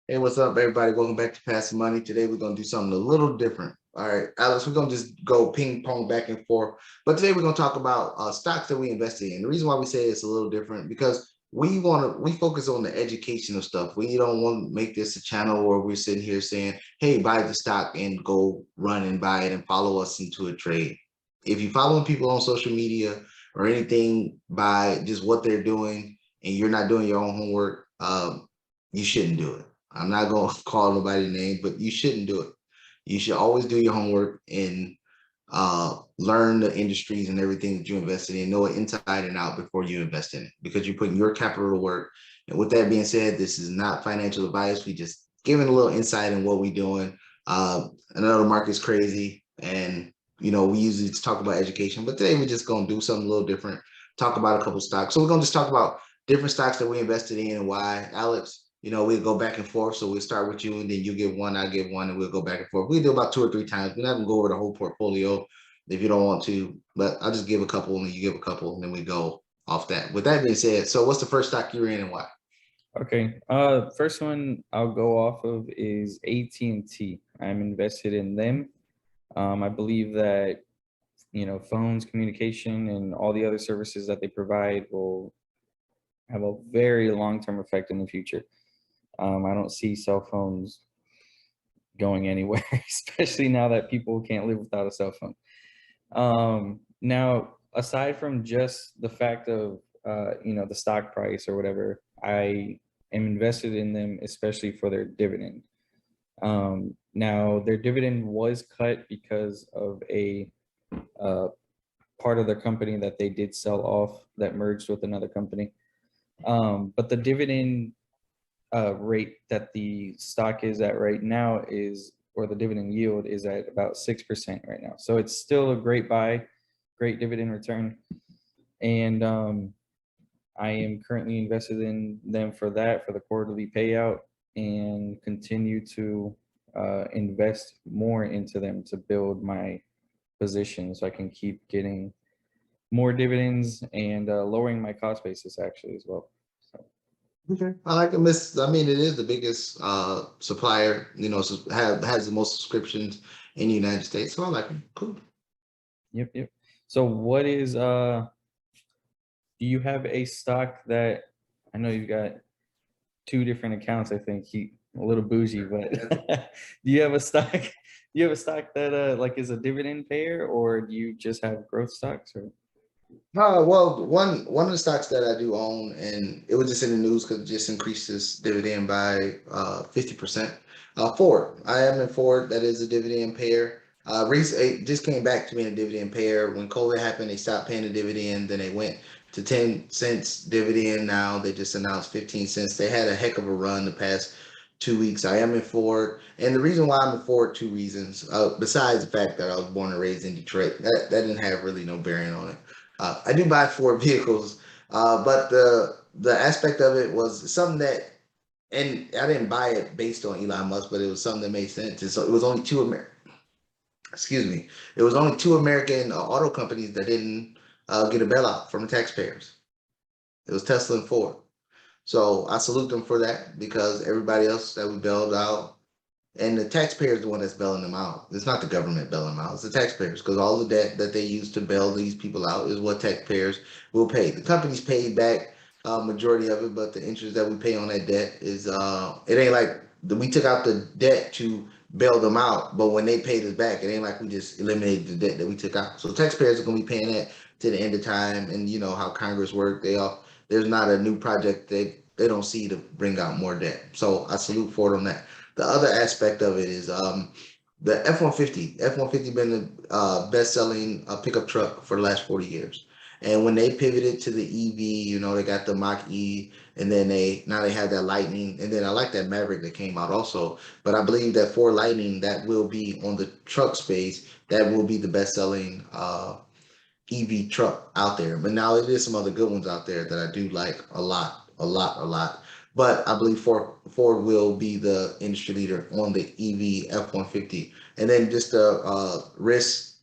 Hey, what's up, everybody? Welcome back to Passive Money. Today, we're going to do something a little different. All right, Alex, we're going to just go ping pong back and forth. But today, we're going to talk about stocks that we invested in. The reason why we say it's a little different because we focus on the educational stuff. We don't want to make this a channel where we're sitting here saying, "Hey, buy the stock and go run and buy it and follow us into a trade." If you're following people on social media or anything by just what they're doing, and you're not doing your own homework, you shouldn't do it. I'm not going to call nobody name, but you shouldn't do it. You should always do your homework and learn the industries and everything that you invested in, know it inside and out before you invest in it, because you're putting your capital to work. And with that being said, this is not financial advice. We just giving a little insight in what we're doing. I know the market's crazy, and we usually talk about education, but today we're just going to do something a little different. Talk about a couple stocks. So we're going to just talk about different stocks that we invested in and why. Alex, we'll go back and forth. So we'll start with you, and then you give one, I give one, and we'll go back and forth. We do about 2 or 3 times. We're not gonna go over the whole portfolio if you don't want to, but I'll just give a couple, and then you give a couple, and then we go off that. With that being said, so what's the first stock you're in and why? Okay. First one I'll go off of is AT&T. I'm invested in them. I believe that phones, communication, and all the other services that they provide will have a very long-term effect in the future. I don't see cell phones going anywhere, especially now that people can't live without a cell phone. Now, aside from just the fact of the stock price or whatever, I am invested in them especially for their dividend. Now, their dividend was cut because of a uh, part of their company that they did sell off that merged with another company. But the dividend rate that the stock is at right now or the dividend yield is at about 6% right now. So it's still a great buy, great dividend return. And I am currently invested in them for that, for the quarterly payout, and continue to invest more into them to build my position so I can keep getting more dividends and lowering my cost basis actually as well. So, Okay. I like Miss. I mean, it is the biggest supplier. Has the most subscriptions in the United States. So I like them. Cool. yep, yep. So what is do you have a stock that I know you've got two different accounts, I think he a little bougie, but do you have a stock? Do you have a stock that like is a dividend payer, or do you just have growth stocks? Or Well, one of the stocks that I do own, and it was just in the news because it just increased this dividend by 50%. Ford. I am in Ford. That is a dividend payer. It just came back to being a dividend payer. When COVID happened, they stopped paying the dividend. Then they went to 10 cents dividend. Now they just announced 15 cents. They had a heck of a run the past 2 weeks. I am in Ford. And the reason why I'm in Ford, two reasons. Besides the fact that I was born and raised in Detroit, that didn't have really no bearing on it. I do buy Ford vehicles, but the aspect of it was something that, and I didn't buy it based on Elon Musk, but it was something that made sense. And so it was only excuse me, it was only two American auto companies that didn't get a bailout from the taxpayers. It was Tesla and Ford. So I salute them for that because everybody else that we bailed out, and the taxpayer is the one that's bailing them out. It's not the government bailing them out. It's the taxpayers because all the debt that they use to bail these people out is what taxpayers will pay. The companies paid back majority of it, but the interest that we pay on that debt is it ain't like we took out the debt to bail them out, but when they paid us back, it ain't like we just eliminated the debt that we took out. So taxpayers are going to be paying that to the end of time, and you know how Congress work. There's not a new project they don't see to bring out more debt. So I salute Ford on that. The other aspect of it is the F-150. F-150 been the best-selling pickup truck for the last 40 years. And when they pivoted to the EV, they got the Mach E, and then they have that Lightning, and then I like that Maverick that came out also. But I believe that for Lightning, that will be on the truck space, that will be the best-selling EV truck out there. But now it is some other good ones out there that I do like a lot, a lot, a lot. But I believe Ford will be the industry leader on the EV F-150. And then just the risk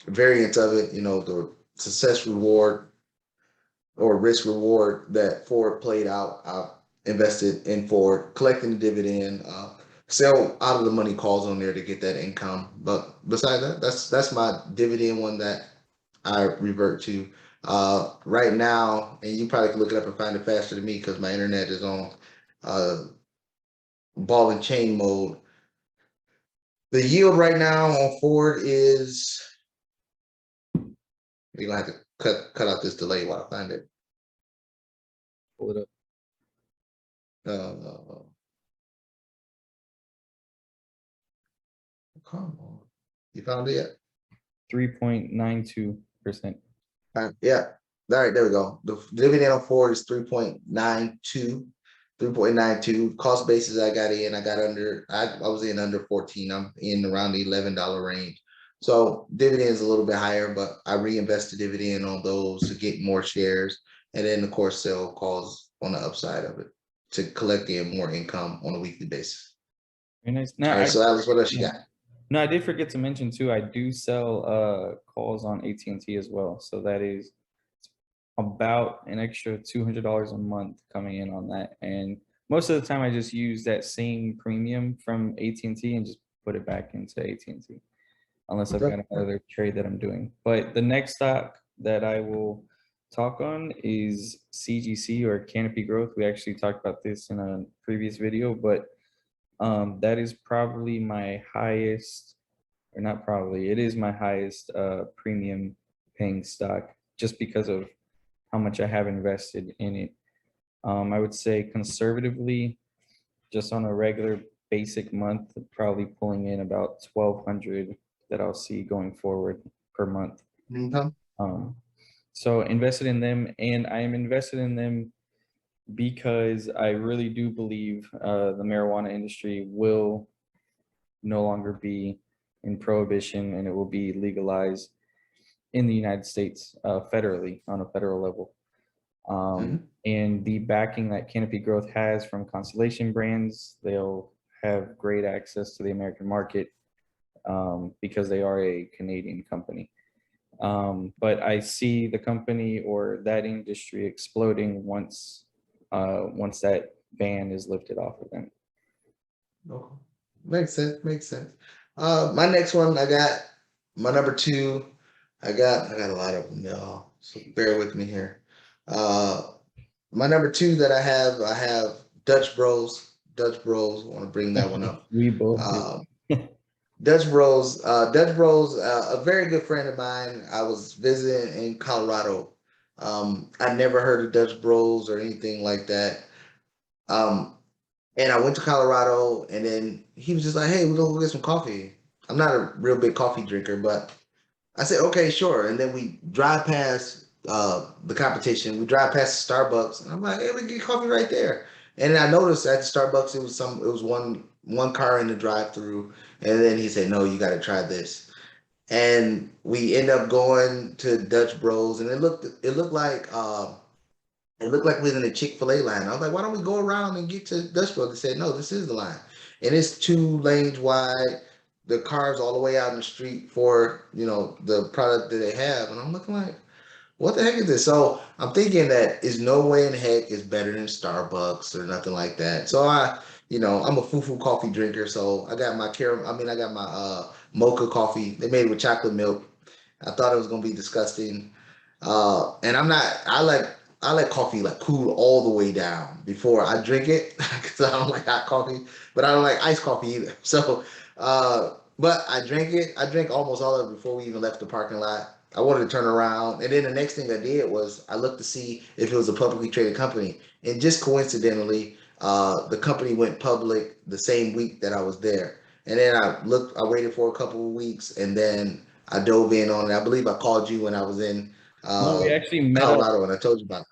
variance of it, the success reward or risk reward that Ford played out. invested in Ford, collecting the dividend, sell out of the money calls on there to get that income. But besides that, that's my dividend one that I revert to. Right now, and you probably can look it up and find it faster than me because my internet is on uh, ball and chain mode. The yield right now on Ford is, you're gonna have to cut out this delay while I find it. Pull it up. Uh, come on, you found it yet? 3.92%. Yeah. All right, there we go. The dividend on Ford is 3.92. 3.92. Cost basis I got in, I was in under 14. I'm in around the $11 range. So dividend is a little bit higher, but I reinvest the dividend on those to get more shares. And then of course sell calls on the upside of it to collect in more income on a weekly basis. Very nice. All right, so Alex, what else you Yeah. got? No, I did forget to mention too, I do sell calls on AT&T as well. So that is about an extra $200 a month coming in on that. And most of the time I just use that same premium from AT&T and just put it back into AT&T, unless I've got another trade that I'm doing. But the next stock that I will talk on is CGC, or Canopy Growth. We actually talked about this in a previous video, but that is probably my highest, or not probably, it is my highest premium paying stock, just because of how much I have invested in it. I would say conservatively, just on a regular basic month, probably pulling in about 1,200 that I'll see going forward per month. Um, so invested in them, and I am invested in them because I really do believe the marijuana industry will no longer be in prohibition, and it will be legalized in the United States federally, on a federal level. And the backing that Canopy Growth has from Constellation Brands, they'll have great access to the American market because they are a Canadian company. But I see the company or that industry exploding once that ban is lifted off of them. Okay. Makes sense. Makes sense. My next one, I got my number two. I got a lot of them, y'all. So bear with me here. My number two that I have Dutch Bros. Dutch Bros. I want to bring that one up. We both do. Dutch Bros. A very good friend of mine. I was visiting in Colorado. I never heard of Dutch Bros or anything like that. And I went to Colorado, and then he was just like, "Hey, we're gonna go get some coffee." I'm not a real big coffee drinker, but I said, "Okay, sure." And then we drive past the competition. We drive past Starbucks, and I'm like, "Hey, we can get coffee right there." And then I noticed at the Starbucks, it was one car in the drive-through, and then he said, "No, you got to try this." And we end up going to Dutch Bros, and it looked like we was in a Chick-fil-A line. I was like, why don't we go around and get to Dutch Bros? They said, no, this is the line. And it's 2 lanes wide. The cars all the way out in the street for, the product that they have. And I'm looking like, what the heck is this? So I'm thinking that is no way in heck is better than Starbucks or nothing like that. So I'm a foo-foo coffee drinker. So I got my mocha coffee. They made it with chocolate milk. I thought it was gonna be disgusting. And I like coffee like cool all the way down before I drink it because I don't like hot coffee, but I don't like iced coffee either. So, but I drank it. I drank almost all of it before we even left the parking lot. I wanted to turn around, and then the next thing I did was I looked to see if it was a publicly traded company, and just coincidentally, the company went public the same week that I was there. And then I waited for a couple of weeks, and then I dove in on it. I believe I called you when I was in No, we actually met up. Colorado, and I told you about it.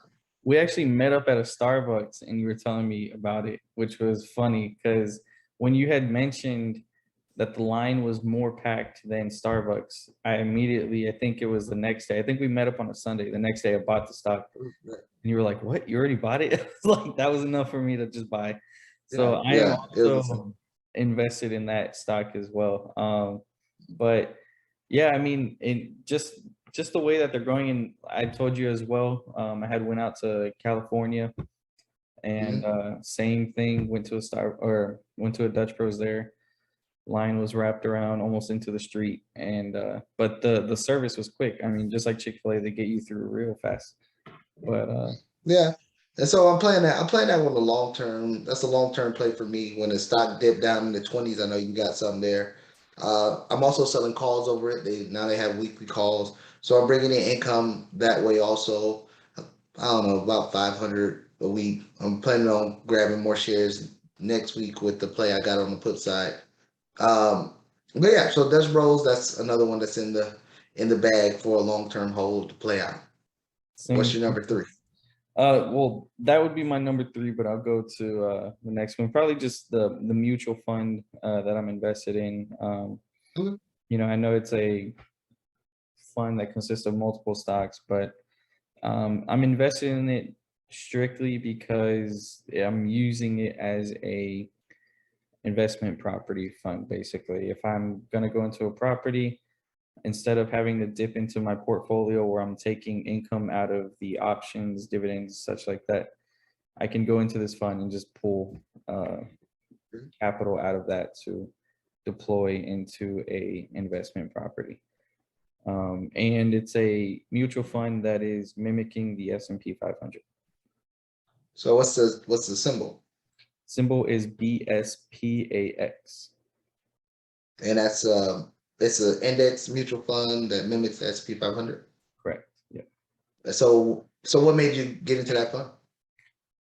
We actually met up at a Starbucks, and you were telling me about it, which was funny because when you had mentioned that the line was more packed than Starbucks, I think it was the next day. I think we met up on a Sunday. The next day I bought the stock, and you were like, "What? You already bought it?" Like that was enough for me to just buy. So I am also invested in that stock as well. But yeah, I mean, just the way that they're growing, and I told you as well, I had went out to California and Mhm. same thing. Went to a Dutch Bros there. Line was wrapped around almost into the street, and but the service was quick. I mean, just like Chick-fil-A, they get you through real fast. But Yeah. And so I'm playing that. I'm playing that one the long term. That's a long term play for me. When the stock dipped down in the 20s, I know you got something there. I'm also selling calls over it. They have weekly calls, so I'm bringing in income that way also. I don't know, about 500 a week. I'm planning on grabbing more shares next week with the play I got on the put side. Um, but yeah, so Dutch Bros, that's another one that's in the bag for a long term hold to play out. What's same. your number three? Well, that would be my number three, but I'll go to the next one. Probably just the mutual fund that I'm invested in. Okay. I know it's a fund that consists of multiple stocks, but I'm invested in it strictly because I'm using it as a investment property fund. Basically, if I'm gonna go into a property, instead of having to dip into my portfolio where I'm taking income out of the options, dividends, such like that, I can go into this fund and just pull uh, capital out of that to deploy into a investment property. And it's a mutual fund that is mimicking the S&P 500. So what's the symbol? Symbol is BSPAX. And that's it's an index mutual fund that mimics the S&P 500. Correct. Yeah. So what made you get into that fund?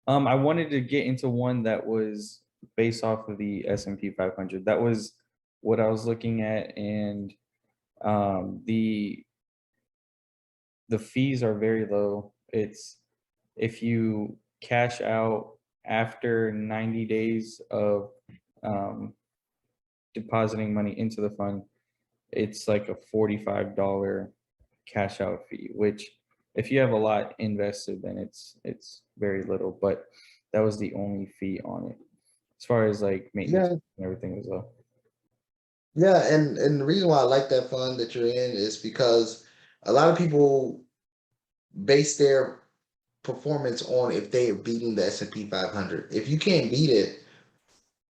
I wanted to get into one that was based off of the S&P 500. That was what I was looking at, and the fees are very low. It's if you cash out after 90 days of um, depositing money into the fund, it's like a $45 cash out fee, which if you have a lot invested, then it's very little. But that was the only fee on it. As far as like maintenance Yeah, and everything was low. yeah, and the reason why I like that fund that you're in is because a lot of people base their performance on if they are beating the S&P 500. If you can't beat it,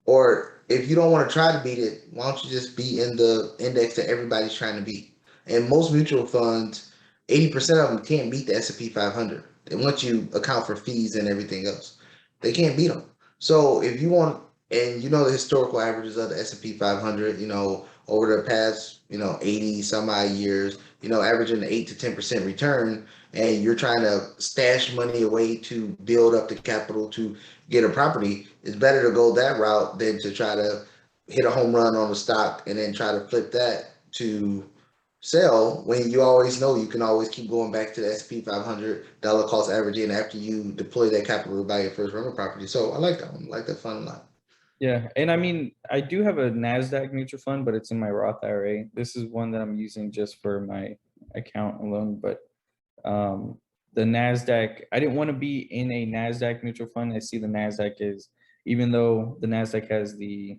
or if you don't want to try to beat it, why don't you just be in the index that everybody's trying to beat? And most mutual funds, 80% of them can't beat the S&P 500. And once you account for fees and everything else, they can't beat them. So if you want, and you know the historical averages of the S&P 500, over the past, 80 some odd years, averaging 8 to 10% return, and you're trying to stash money away to build up the capital to get a property, it's better to go that route than to try to hit a home run on the stock and then try to flip that to sell when you always know you can always keep going back to the S&P 500 dollar cost averaging after you deploy that capital to buy your first rental property. So I like that one. I like that fund a lot. Yeah, and I mean, I do have a Nasdaq mutual fund, but it's in my Roth IRA. This is one that I'm using just for my account alone. But um, the Nasdaq, I didn't want to be in a Nasdaq mutual fund. I see the Nasdaq is, even though the Nasdaq has the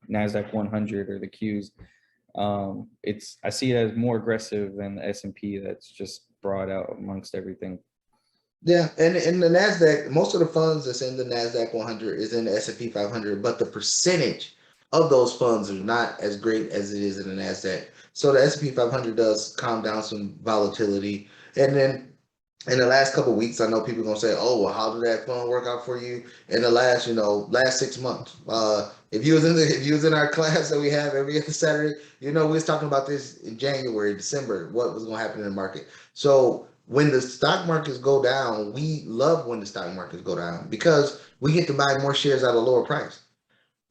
Nasdaq 100 or the Qs, it's I see it as more aggressive than the S&P that's just brought out amongst everything. Yeah, and in the Nasdaq, most of the funds that's in the Nasdaq 100 is in the S&P 500, but the percentage of those funds are not as great as it is in the Nasdaq. So the S&P 500 does calm down some volatility, and then in the last couple of weeks, I know people are gonna say, "Oh, well, how did that fund work out for you in the last, last 6 months?" If you was in our class that we have every other Saturday, we was talking about this in January, December, what was gonna happen in the market. So when the stock markets go down, we love when the stock markets go down because we get to buy more shares at a lower price.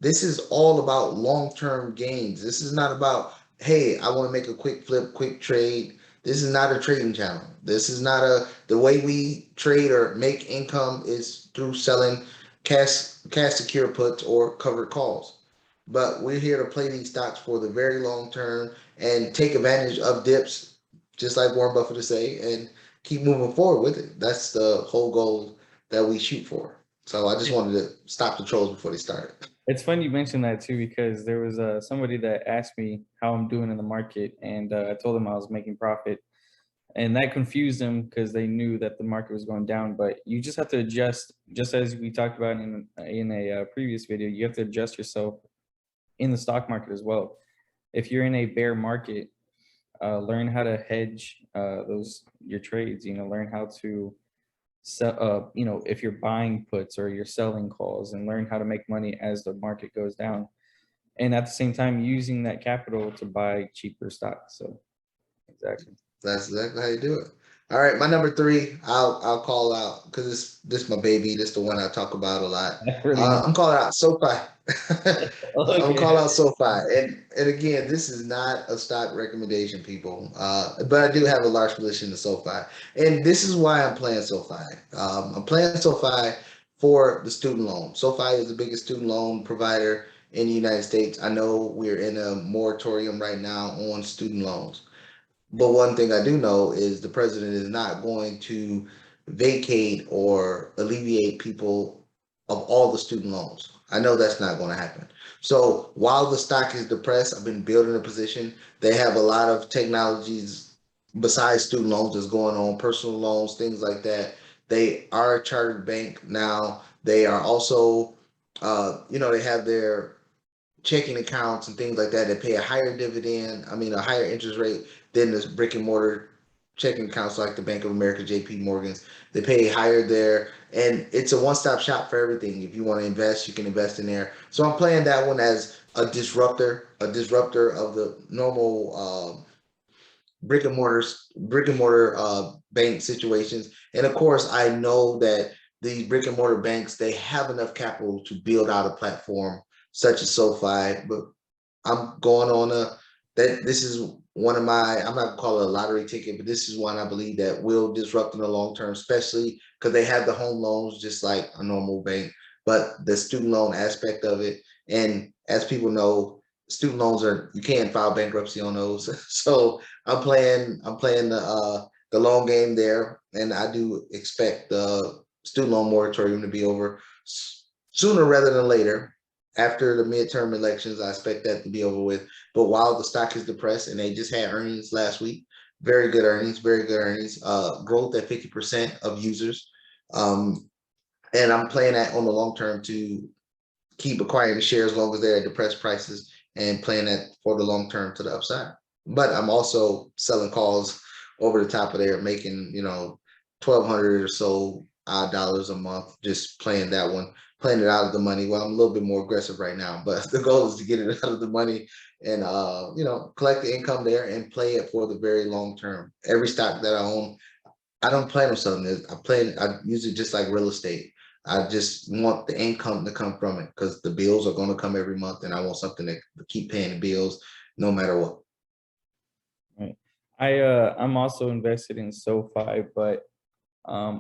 This is all about long-term gains. This is not about, hey, I want to make a quick flip, quick trade. This is not a trading channel. This is not the way we trade or make income is through selling cash secure puts or covered calls. But we're here to play these stocks for the very long term and take advantage of dips, just like Warren Buffett would say, and keep moving forward with it. That's the whole goal that we shoot for. So I just wanted to stop the trolls before they started. It's funny you mentioned that too, because there was somebody that asked me how I'm doing in the market, and I told them I was making profit. and that confused them because they knew that the market was going down. But you just have to adjust, just as we talked about in a previous video. You have to adjust yourself in the stock market as well. If you're in a bear market, learn how to hedge those your trades. Learn how to sell. If you're buying puts or you're selling calls, and learn how to make money as the market goes down, and at the same time using that capital to buy cheaper stocks. So exactly. That's exactly how you do it. All right, my number three, I'll call out because this my baby. This the one I talk about a lot. That's really nice. I'm calling out SoFi. I'm Okay. calling out SoFi, and again, this is not a stock recommendation, people. But I do have a large position in SoFi, and this is why I'm playing SoFi. I'm playing SoFi for the student loan. SoFi is the biggest student loan provider in the United States. I know we're in a moratorium right now on student loans. But one thing I do know is the president is not going to vacate or alleviate people of all the student loans. I know that's not going to happen. So while the stock is depressed, I've been building a position. They have a lot of technologies besides student loans that's going on, personal loans, things like that. They are a chartered bank now. They are also, they have their checking accounts and things like that that pay a higher dividend, a higher interest rate than the brick and mortar checking accounts like the Bank of America, JP Morgan's. They pay higher there. And it's a one-stop shop for everything. If you want to invest, you can invest in there. So I'm playing that one as a disruptor of the normal brick and mortar bank situations. And of course, I know that the brick and mortar banks, they have enough capital to build out a platform such as SoFi. But I'm going on that this is one of my, I'm not gonna call it a lottery ticket, but this is one I believe that will disrupt in the long term, especially because they have the home loans just like a normal bank, but the student loan aspect of it. And as people know, student loans are, you can't file bankruptcy on those. So I'm playing the long game there, and I do expect the student loan moratorium to be over sooner rather than later. After the midterm elections, I expect that to be over with. But while the stock is depressed, and they just had earnings last week, very good earnings, very good earnings, growth at 50% of users. Um, and I'm playing that on the long term to keep acquiring the shares as long as they're at depressed prices and playing that for the long term to the upside. But I'm also selling calls over the top of there, making 1,200 or so odd dollars a month, just playing that one, playing it out of the money. Well, I'm a little bit more aggressive right now, but the goal is to get it out of the money and collect the income there and play it for the very long term. Every stock that I own, I don't plan on selling it. I use it just like real estate. I just want the income to come from it because the bills are going to come every month, and I want something to keep paying the bills no matter what. Right. I'm also invested in SoFi, but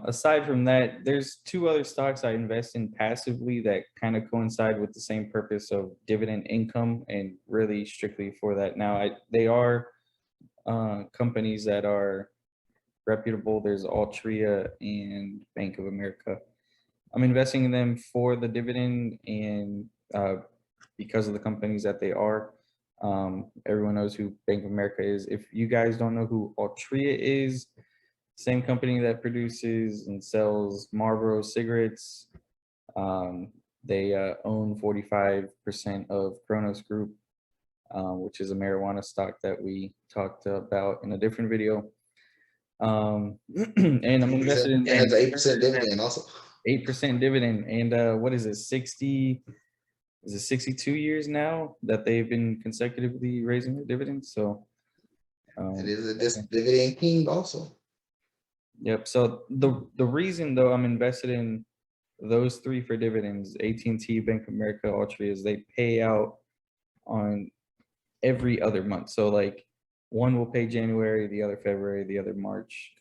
aside from that, there's two other stocks I invest in passively that kind of coincide with the same purpose of dividend income and really strictly for that. Now, they are companies that are reputable. There's Altria and Bank of America. I'm investing in them for the dividend and because of the companies that they are. Everyone knows who Bank of America is. If you guys don't know who Altria is, same company that produces and sells Marlboro cigarettes. They own 45% of Kronos Group, which is a marijuana stock that we talked about in a different video. And I'm invested in It them. has an 8% dividend also. 8% dividend. And what is it, 60? Is it 62 years now that they've been consecutively raising their dividends? So, It is a dividend king also. yep. So the reason though I'm invested in those three for dividends, AT&T, Bank of America, Altria, is they pay out on every other month. So like one will pay January, the other February, the other March.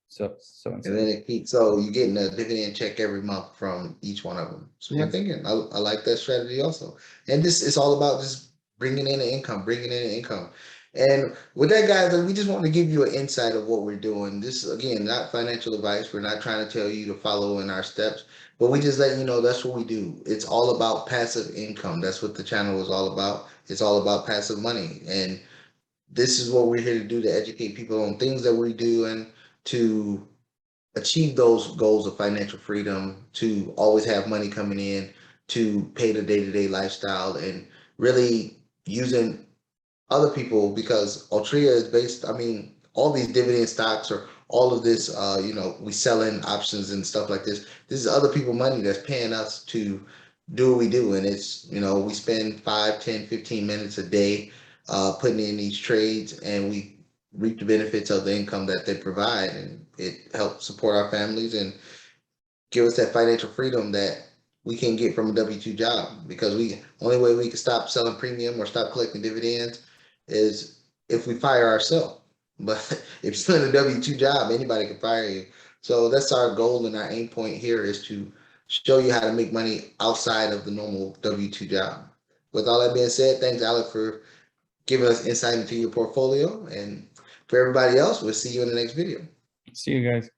So and And so. then it keeps, so you're getting a dividend check every month from each one of them. So I'm thinking, I like that strategy also. And this is all about just bringing in an income. And with that, guys, we just want to give you an insight of what we're doing. This is, again, not financial advice. We're not trying to tell you to follow in our steps, but we just let you know that's what we do. It's all about passive income. That's what the channel is all about. It's all about passive money. And this is what we're here to do, to educate people on things that we do and to achieve those goals of financial freedom, to always have money coming in, to pay the day-to-day lifestyle, and really using other people, because Altria is based, I mean, all these dividend stocks or all of this, we selling options and stuff like this. This is other people money that's paying us to do what we do. And it's, we spend 5, 10, 15 minutes a day putting in these trades, and we reap the benefits of the income that they provide. And it helps support our families and give us that financial freedom that we can get from a W-2 job, because we only way we can stop selling premium or stop collecting dividends is if we fire ourselves. But if you're still in a W-2 job, anybody can fire you. So that's our goal, and our aim point here is to show you how to make money outside of the normal W-2 job. With all that being said, thanks, Alec, for giving us insight into your portfolio. And for everybody else, we'll see you in the next video. See you guys.